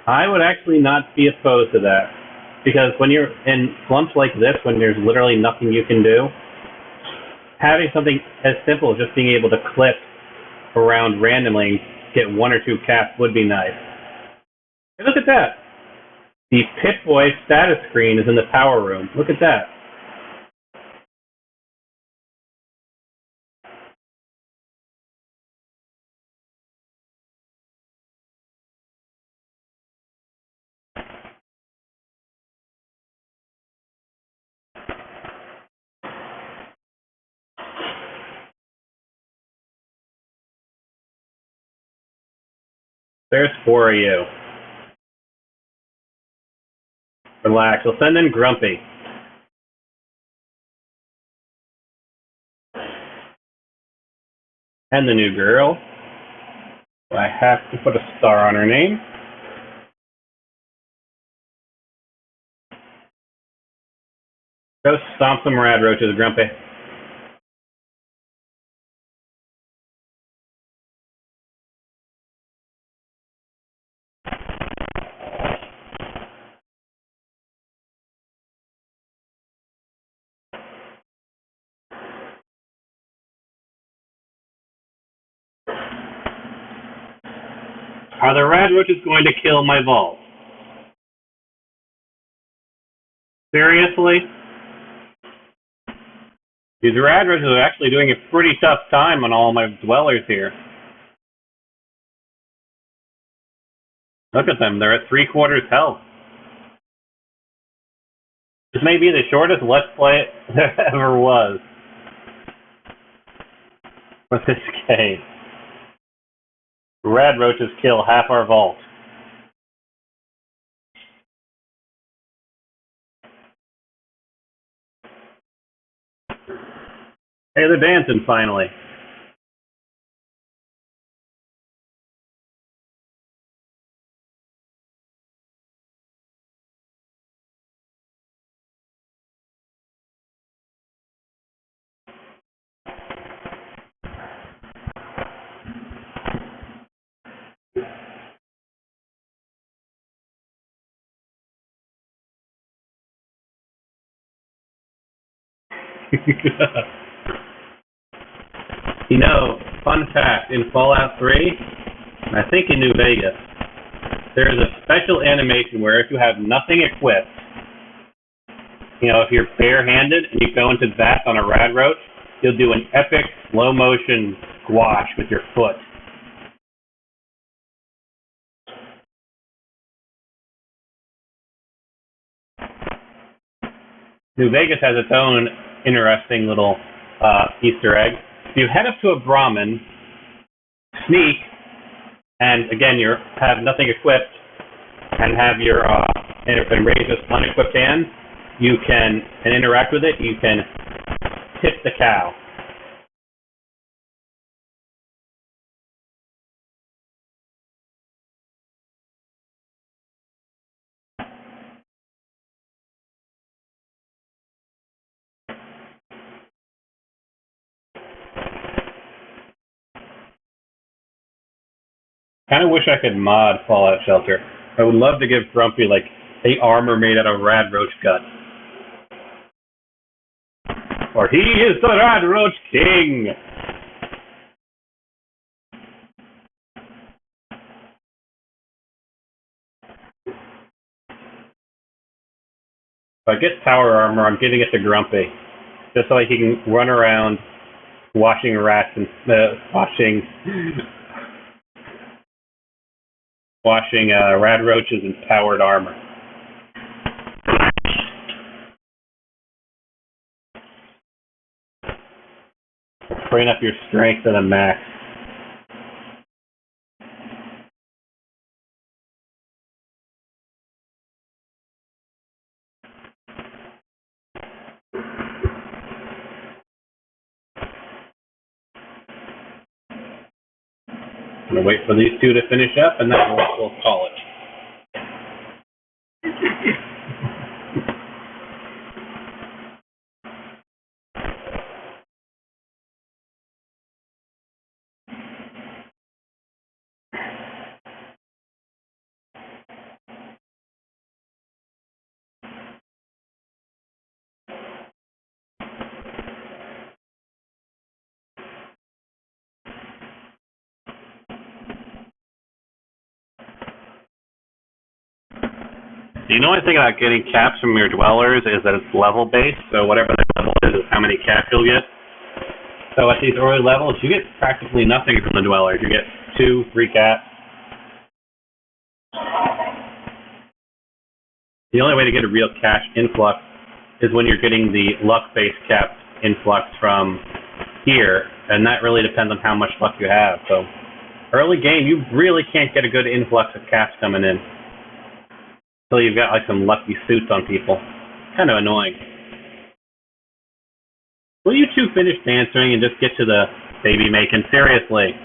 I would actually not be opposed to that. Because when you're in slumps like this, when there's literally nothing you can do, having something as simple as just being able to clip around randomly, get 1 or 2 caps would be nice. Hey, look at that! The Pip-Boy status screen is in the power room. Look at that. There's 4 of you. Relax. We'll send in Grumpy. And the new girl. I have to put a star on her name. Go stomp some rad roaches, Grumpy. Are the rad roaches going to kill my vault? Seriously? These rad roaches are actually doing a pretty tough time on all my dwellers here. Look at them, they're at 3/4 health. This may be the shortest Let's Play there ever was for this game. Rad roaches kill half our vault. Hey, they're dancing finally. You know, fun fact, in Fallout 3, and I think in New Vegas, there is a special animation where if you have nothing equipped, you know, if you're barehanded and you go into that on a rad roach, you'll do an epic slow motion squash with your foot. New Vegas has its own interesting little Easter egg. you head up to a Brahmin, sneak, and again you have nothing equipped, and have your and raise this unequipped hand, you can interact with it. You can tip the cow. Kind of wish I could mod Fallout Shelter. I would love to give Grumpy like armor made out of rad roach guts. Or he is the Rad Roach King! If I get power armor, I'm giving it to Grumpy. Just so like he can run around washing rats and washing rad roaches in powered armor. Train up your strength to the max. I'm gonna wait for these two to finish up, and then we'll call it. The only thing about getting caps from your dwellers is that it's level based, so whatever the level is how many caps you'll get. So at these early levels, you get practically nothing from the dwellers. You get 2, 3 caps. The only way to get a real cash influx is when you're getting the luck-based cap influx from here, and that really depends on how much luck you have. So early game, you really can't get a good influx of caps coming in. So you've got like some lucky suits on people. Kind of annoying. Will you two finish answering and just get to the baby making? Seriously.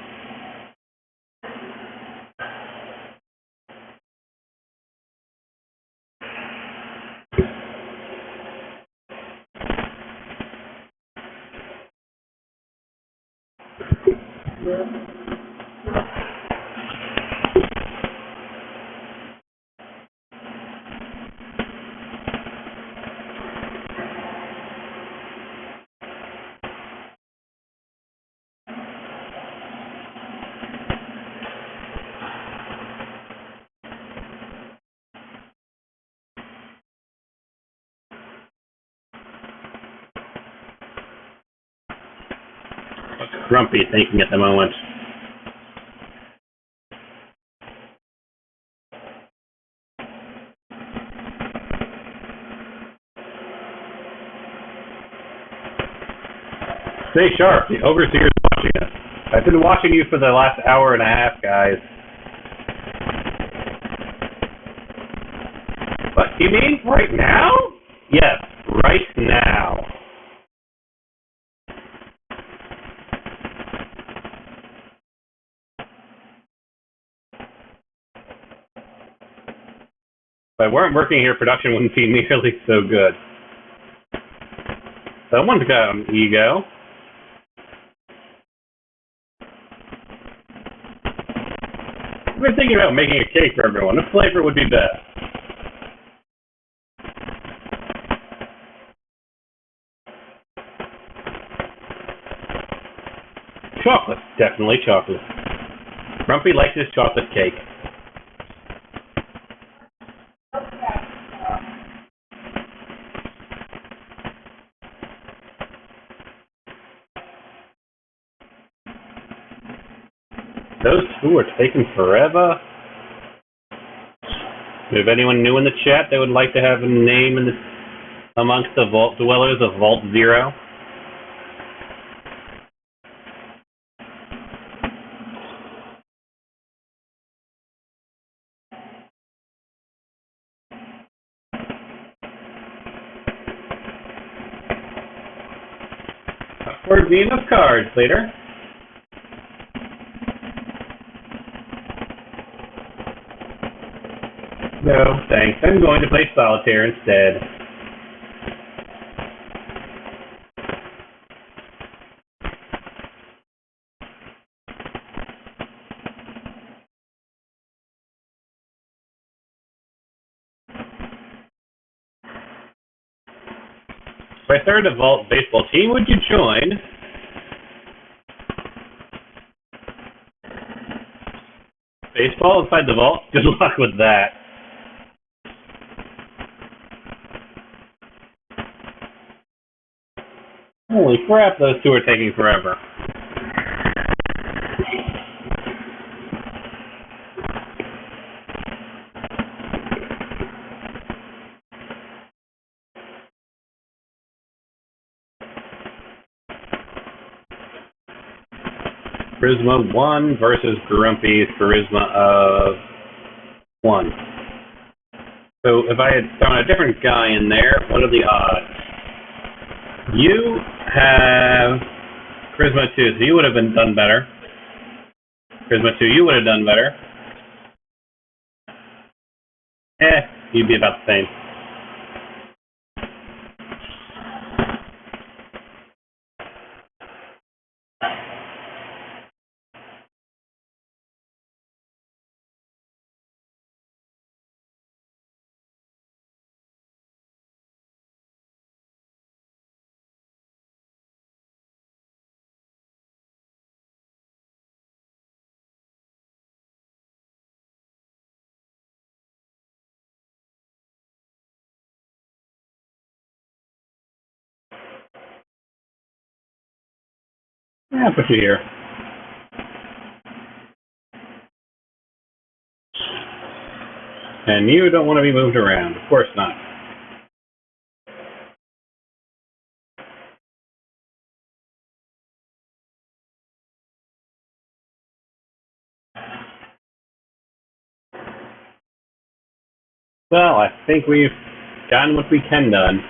What's Grumpy thinking at the moment? Stay sharp. The Overseer's watching us. I've been watching you for the last hour and a half, guys. What? You mean right now? Yes, right now. If I weren't working here, production wouldn't be nearly so good. Someone's got an ego. I've been thinking about making a cake for everyone. What flavor would be best? Chocolate. Definitely chocolate. Grumpy likes his chocolate cake. Those two are taking forever. If anyone new in the chat that would like to have a name in amongst the Vault Dwellers of Vault Zero? Where's me enough cards later? No, thanks. I'm going to play solitaire instead. If I started a vault baseball team, would you join? Baseball inside the vault? Good luck with that. Holy crap, those two are taking forever. Charisma 1 versus Grumpy's charisma of 1. So if I had thrown a different guy in there, what are the odds? You have charisma 2, so you would have been done better. Charisma 2, you would have done better. You'd be about the same. Yeah, I'll put you here. And you don't want to be moved around. Of course not. Well, I think we've gotten what we can done.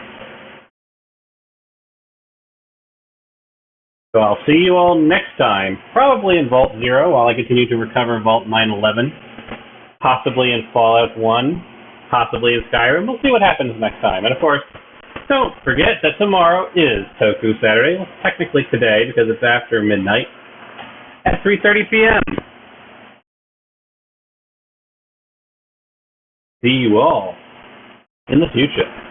So I'll see you all next time, probably in Vault 0 while I continue to recover Vault 911, possibly in Fallout 1, possibly in Skyrim. We'll see what happens next time. And of course, don't forget that tomorrow is Toku Saturday. Well, technically today, because it's after midnight, at 3:30 p.m. See you all in the future.